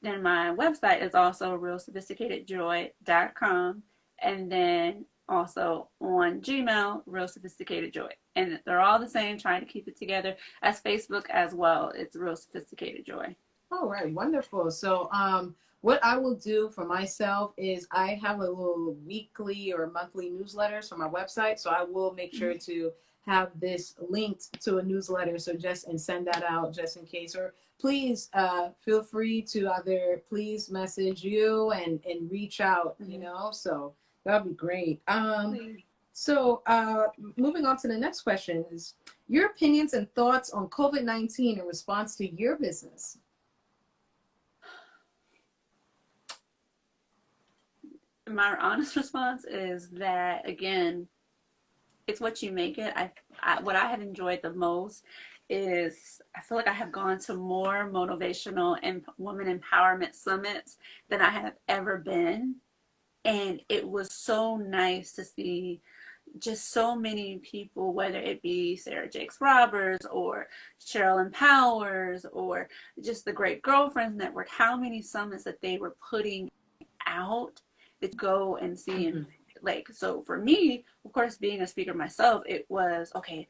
Then my website is also realsophisticatedjoy.com. And then also on Gmail, Real Sophisticated Joy. And they're all the same, trying to keep it together. As Facebook as well, it's Real Sophisticated Joy. All right, wonderful. So what I will do for myself is I have a little weekly or monthly newsletters on my website. So I will make sure to have this linked to a newsletter. So and send that out just in case. Or please feel free to either please message you and reach out, you know, so that'd be great. So moving on to the next question is your opinions and thoughts on COVID-19 in response to your business. My honest response is that, again, it's what you make it. What I have enjoyed the most is I feel like I have gone to more motivational and women empowerment summits than I have ever been. And it was so nice to see just so many people, whether it be Sarah Jakes Roberts or Cheryl Empowers or just the Great Girlfriends Network, how many summits that they were putting out to go and see. And like, so for me, of course, being a speaker myself, it was, okay,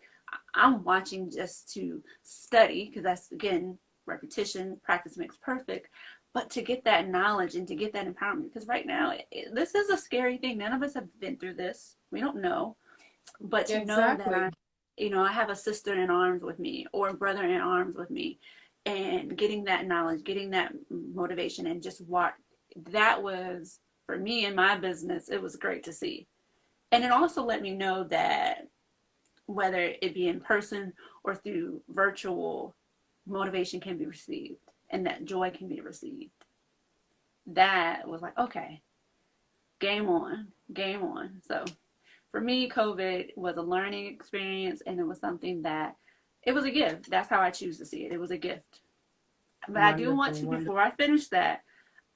I'm watching just to study, because that's, again, repetition, practice makes perfect. But to get that knowledge and to get that empowerment, because right now, this is a scary thing. None of us have been through this. We don't know. But to know that I have a sister in arms with me or a brother in arms with me, and getting that knowledge, getting that motivation, and just that was, for me in my business, it was great to see. And it also let me know that whether it be in person or through virtual, motivation can be received and that joy can be received. That was like, okay, game on, game on. So for me, COVID was a learning experience, and it was something that, it was a gift. That's how I choose to see it. It was a gift. But I do want to, before I finish that,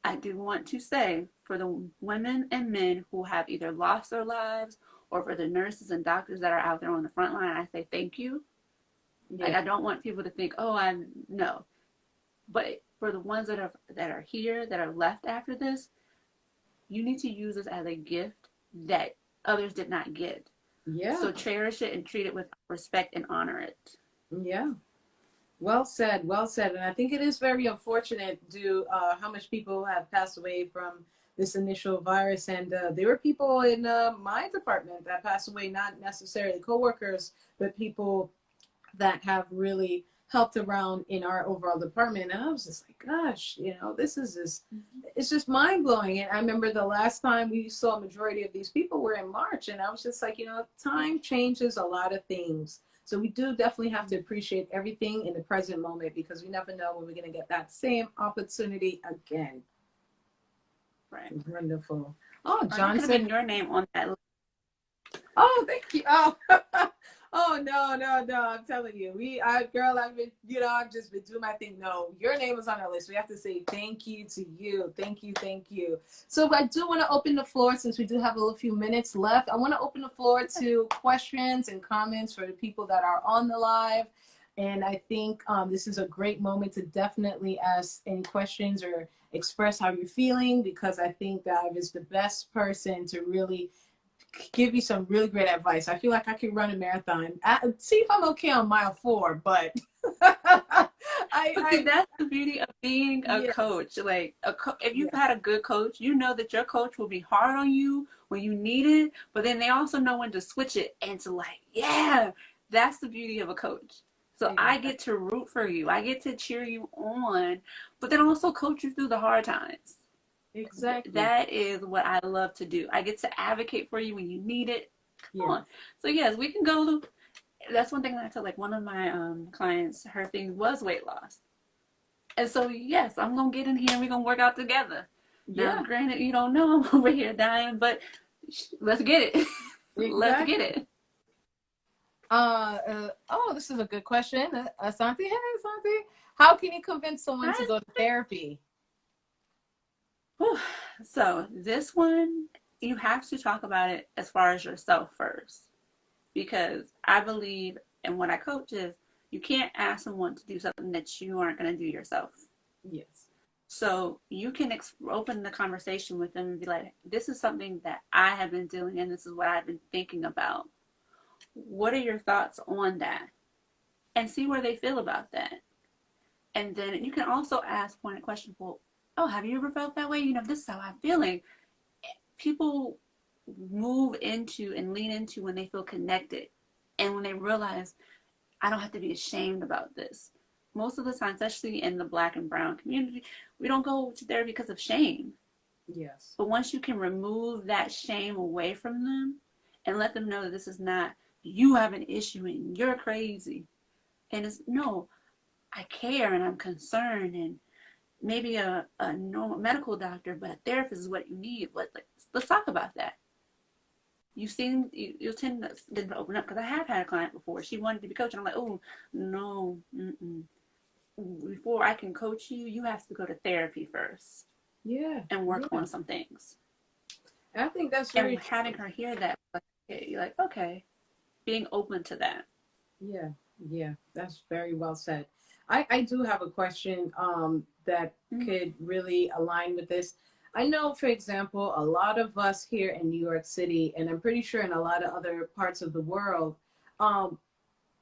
I do want to say, for the women and men who have either lost their lives, or for the nurses and doctors that are out there on the front line, I say thank you. Yeah. Like, I don't want people to think, no. But for the ones that are here, that are left after this, you need to use this as a gift that others did not get. Yeah. So cherish it and treat it with respect and honor it. Yeah. Well said, well said. And I think it is very unfortunate how much people have passed away from this initial virus. And there were people in my department that passed away, not necessarily coworkers, but people that have really helped around in our overall department. And I was just like, gosh, this is it's just mind blowing. And I remember the last time we saw a majority of these people were in March. And I was just like, time changes a lot of things. So we do definitely have to appreciate everything in the present moment, because we never know when we're going to get that same opportunity again. Right. Wonderful. Oh, Or that could have been Johnson. your name on that list. Oh, thank you. Oh, oh no, no, no. I'm telling you, girl, I've been, I've just been doing my thing. No, your name is on our list. We have to say thank you to you. Thank you, thank you. So I do want to open the floor, since we do have a few minutes left. I want to open the floor to questions and comments for the people that are on the live. And I think this is a great moment to definitely ask any questions or express how you're feeling, because I think Dive is the best person to really give you some really great advice. I feel like I could run a marathon. See if I'm okay on mile 4, but But see, that's the beauty of being a yes, coach. Like, if you've yes, had a good coach, you know that your coach will be hard on you when you need it, but then they also know when to switch it and to, like, yeah, that's the beauty of a coach. So I exactly, get to root for you. I get to cheer you on, but then also coach you through the hard times. exactly. That is what I love to do. I get to advocate for you when you need it. Come Yes, on. So yes, we can go. That's one thing that I tell, like, one of my clients, her thing was weight loss. And so, yes, I'm going to get in here and we're going to work out together. Now, yeah, granted, you don't know I'm over here dying, but let's get it. Let's get exactly. it. Oh, this is a good question. Asante, hey, Asante. How can you convince someone to Hi. go to therapy? Whew. So, this one, you have to talk about it as far as yourself first. Because I believe, and what I coach is, you can't ask someone to do something that you aren't going to do yourself. Yes, So you can open the conversation with them and be like, this is something that I have been doing and this is what I've been thinking about. What are your thoughts on that? And see where they feel about that. And then you can also ask pointed questions. Well, oh, have you ever felt that way? This is how I'm feeling. People move into and lean into when they feel connected and when they realize I don't have to be ashamed about this. Most of the time, especially in the Black and brown community, we don't go to therapy because of shame. yes, But once you can remove that shame away from them and let them know that this is not you have an issue and you're crazy. And it's no, I care and I'm concerned, and maybe a normal medical doctor, but a therapist is what you need. Let's talk about that. You'll tend to open up, because I have had a client before. She wanted to be coached, and I'm like, oh no, before I can coach you, you have to go to therapy first yeah, and work yeah. on some things. I think that's And very having true. her hear that, you're like, okay, being open to that. Yeah, yeah, that's very well said. I do have a question that Mm-hmm. could really align with this. I know, for example, a lot of us here in New York City, and I'm pretty sure in a lot of other parts of the world, um,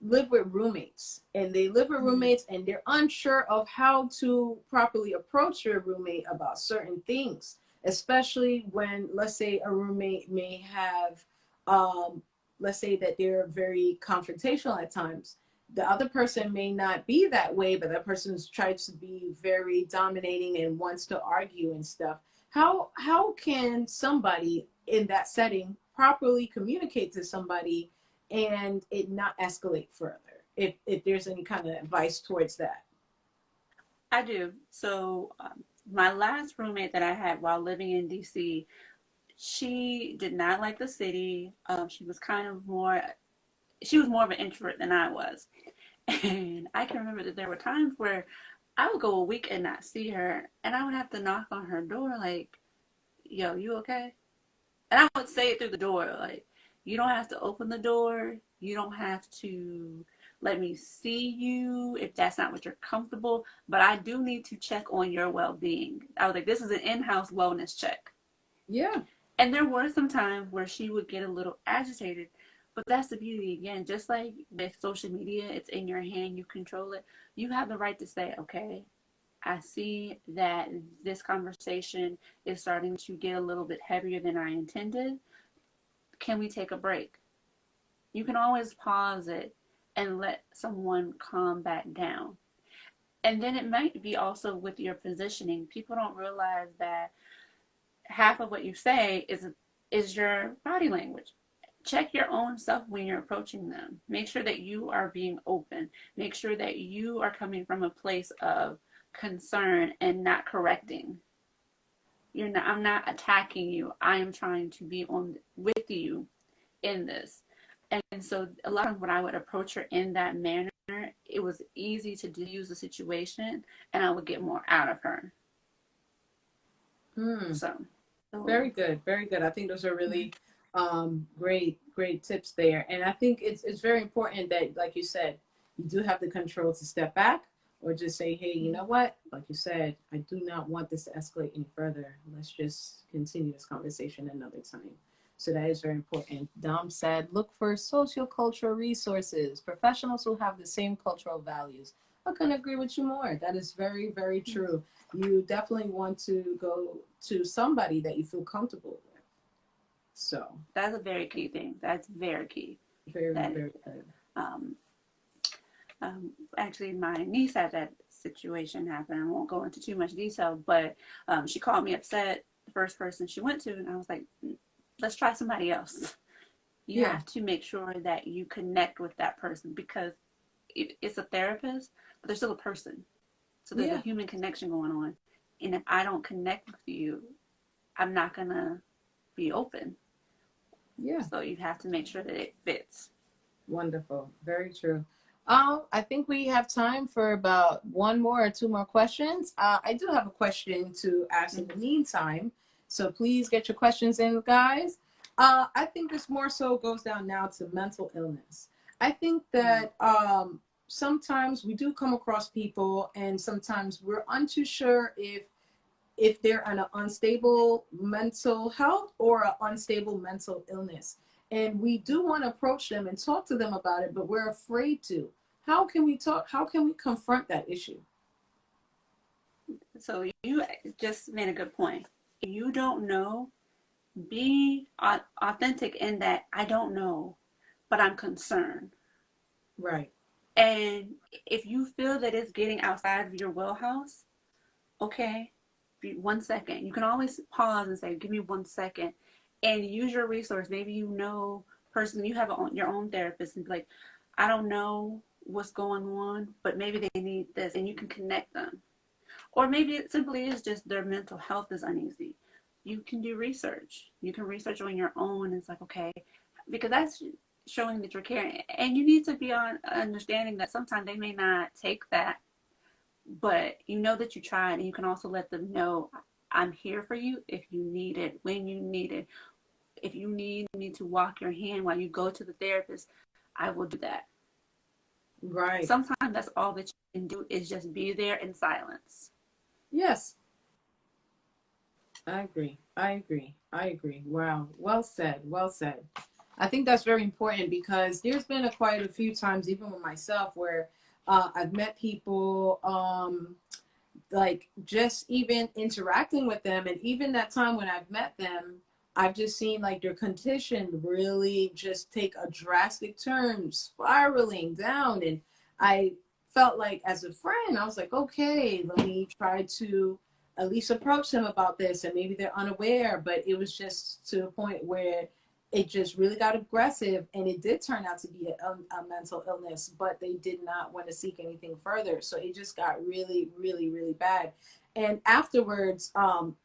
live with roommates. And they live with roommates and they're unsure of how to properly approach your roommate about certain things, especially when, let's say, a roommate may have um, let's say that they're very confrontational at times. The other person may not be that way, but that person's tries to be very dominating and wants to argue and stuff. How can somebody in that setting properly communicate to somebody and it not escalate further? If there's any kind of advice towards that. I do. So, my last roommate that I had while living in DC, she did not like the city. She was more of an introvert than I was. And I can remember that there were times where I would go a week and not see her, and I would have to knock on her door, like, yo, you okay? And I would say it through the door, like, you don't have to open the door. You don't have to let me see you if that's not what you're comfortable. But I do need to check on your well being. I was like, this is an in house wellness check. Yeah. And there were some times where she would get a little agitated. But that's the beauty again. Just like with social media, it's in your hand, you control it. You have the right to say, okay, I see that this conversation is starting to get a little bit heavier than I intended. Can we take a break? You can always pause it and let someone calm back down. And then it might be also with your positioning. People don't realize that half of what you say is your body language. Check your own self when you're approaching them. Make sure that you are being open. Make sure that you are coming from a place of concern and not correcting. I'm not attacking you. I am trying to be on with you in this. And so a lot of when I would approach her in that manner, it was easy to diffuse the situation and I would get more out of her. Hmm. So, Very good, very good. I think those are really great tips there. And I think it's very important that, like you said, you do have the control to step back or just say, hey, you know what? Like you said, I do not want this to escalate any further. Let's just continue this conversation another time. So that is very important. Dom said, look for sociocultural resources, professionals who have the same cultural values. I couldn't agree with you more. That is very, very true. You definitely want to go to somebody that you feel comfortable with. So that's a very key thing. That's very key. very, That very good. um, actually, my niece had that situation happen. I won't go into too much detail, but she called me upset. The first person she went to, and I was like, let's try somebody else. You have to make sure that you connect with that person because it's a therapist, but they're still a person. So there's a human connection going on. And if I don't connect with you, I'm not going to be open. Yeah. So you have to make sure that it fits. Wonderful. Very true. I think we have time for about one more or two more questions. I do have a question to ask in the meantime. So please get your questions in, guys. I think this more so goes down now to mental illness. I think that sometimes we do come across people and sometimes we're untoo sure if they're in an unstable mental health or an unstable mental illness. And we do want to approach them and talk to them about it, but we're afraid to. How can we talk? How can we confront that issue? So you just made a good point. If you don't know, be authentic in that I don't know, but I'm concerned. Right. And if you feel that it's getting outside of your wheelhouse, okay, 1 second. You can always pause and say, give me 1 second and use your resource. Maybe you know personally, you have your own therapist and be like, I don't know what's going on, but maybe they need this and you can connect them. Or maybe it simply is just their mental health is uneasy. You can do research. You can research on your own. It's like, okay, because that's showing that you're caring. And you need to be on understanding that sometimes they may not take that, but you know that you tried, and you can also let them know I'm here for you if you need it, when you need it. If you need me to walk your hand while you go to the therapist, I will do that. Right. Sometimes that's all that you can do is just be there in silence. Yes. I agree. I agree. I agree. Wow. Well said. Well said. I think that's very important because there's been quite a few times, even with myself, where I've met people, like just even interacting with them. And even that time when I've met them, I've just seen like their condition really just take a drastic turn, spiraling down. And I felt like as a friend, I was like, okay, let me try to at least approach them about this. And maybe they're unaware, but it was just to a point where it just really got aggressive, and it did turn out to be a mental illness, but they did not want to seek anything further. So it just got really, really, really bad. And afterwards,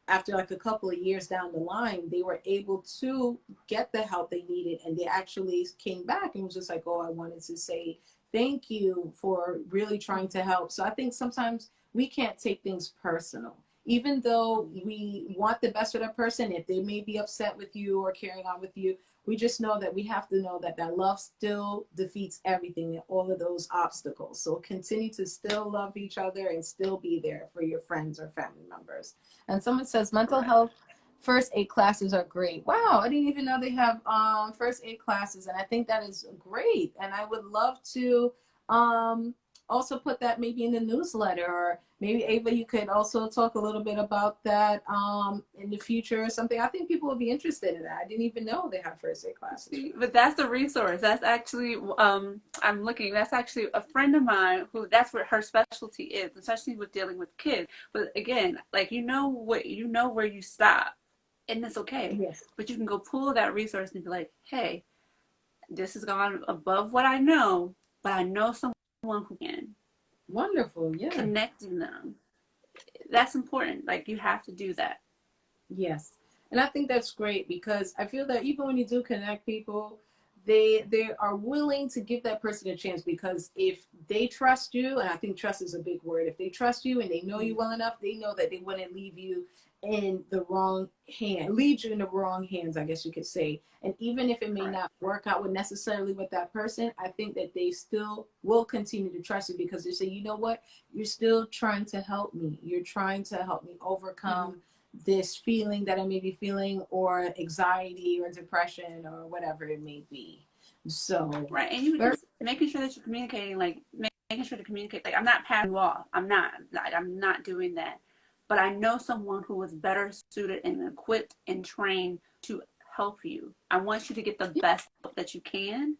after like a couple of years down the line, they were able to get the help they needed, and they actually came back and was just like, oh, I wanted to say thank you for really trying to help. So I think sometimes we can't take things personal. Even though we want the best for that person, if they may be upset with you or carrying on with you, we just know that we have to know that that love still defeats everything and all of those obstacles. So continue to still love each other and still be there for your friends or family members. And someone says mental health first aid classes are great. Wow, I didn't even know they have first aid classes, and I think that is great. And I would love to also put that maybe in the newsletter, or maybe Ava, you could also talk a little bit about that in the future or something. I think people would be interested in that. I didn't even know they have first aid classes. But that's the resource. That's actually I'm looking. That's actually a friend of mine who that's what her specialty is, especially with dealing with kids. But again, like where you stop, and it's okay. Yes. But you can go pull that resource and be like, hey, this has gone above what I know, but I know someone who can. Wonderful. Yeah. Connecting them. That's important. Like you have to do that. Yes. And I think that's great because I feel that even when you do connect people, they are willing to give that person a chance because if they trust you, and I think trust is a big word, if they trust you and they know you well enough, they know that they wouldn't leave you in the wrong hand, lead you in the wrong hands, I guess you could say. And even if it may Correct. not work out with necessarily with that person, I think that they still will continue to trust you because they say, you know what, you're still trying to help me. You're trying to help me overcome this feeling that I may be feeling, or anxiety or depression or whatever it may be. So, Right, and you very, just making sure that you're communicating, like making sure to communicate. Like, I'm not passing you off. I'm not doing that. But I know someone who is better suited and equipped and trained to help you. I want you to get the best help that you can.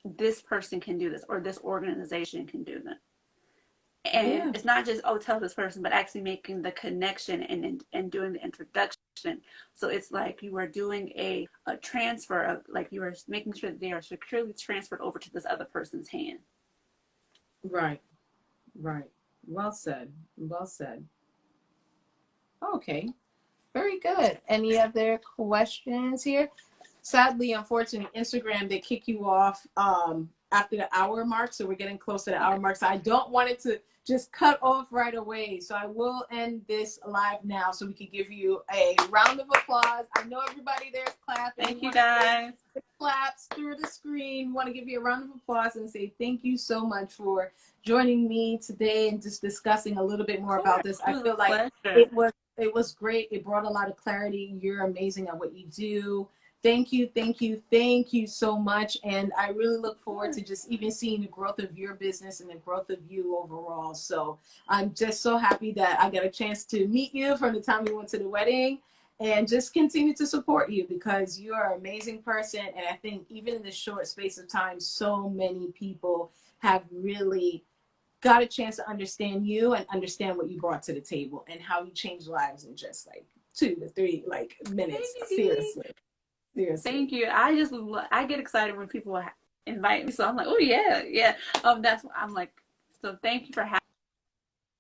This person can do this, or this organization can do that. And yeah, it's not just, oh, tell this person, but actually making the connection and doing the introduction. So it's like you are doing a transfer of, like, you are making sure that they are securely transferred over to this other person's hand. right, right. Well said. Well said. Okay, very good. Any other questions here? Sadly, unfortunately, Instagram, they kick you off after the hour mark. So we're getting close to the Okay. hour mark. So I don't want it to just cut off right away. So I will end this live now so we can give you a round of applause. I know everybody there's clapping. Thank you, guys. The claps through the screen. We want to give you a round of applause and say thank you so much for joining me today and just discussing a little bit more Of about course. this. It I was feel a like pleasure. it was great. It brought a lot of clarity. You're amazing at what you do. Thank you, thank you, thank you so much. And I really look forward to just even seeing the growth of your business and the growth of you overall. So I'm just so happy that I got a chance to meet you from the time we went to the wedding and just continue to support you because you are an amazing person. And I think even in this short space of time, so many people have really got a chance to understand you and understand what you brought to the table and how you changed lives in just like 2 to 3 like Thank minutes. you, Dee. Seriously. Seriously. Thank you. I get excited when people invite me. So I'm like, oh yeah, yeah. That's I'm like. So thank you for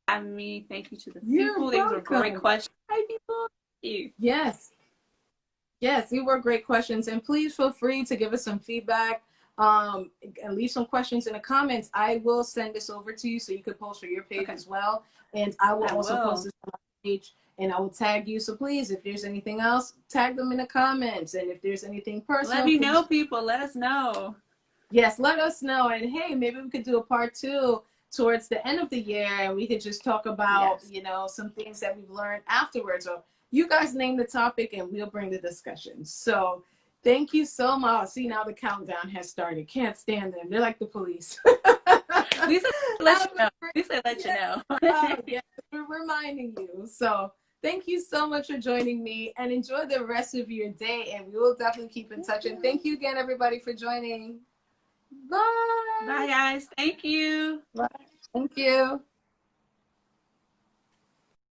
having me. Thank you to the You're people. These were great welcome. questions. Hi, people. Thank you. Yes. Yes, these were great questions. And please feel free to give us some feedback and leave some questions in the comments. I will send this over to you so you could post for your page Okay, as well. And I will I also post will. this on my page and I will tag you. So please, if there's anything else, tag them in the comments. And if there's anything Let personal, me please, know, people. Let us know. yes, let us know. And hey, maybe we could do a part 2 towards the end of the year and we could just talk about, Yes. some things that we've learned afterwards. Or you guys name the topic and we'll bring the discussion. So thank you so much. See, now the countdown has started. Can't stand them. They're like the police. Lisa, let you know. Lisa, let you Yeah. know. Oh, yeah, we're reminding you. So thank you so much for joining me and enjoy the rest of your day. And we will definitely keep in touch. And thank you again, everybody, for joining. Bye. Bye, guys. Thank you. Bye. Thank you.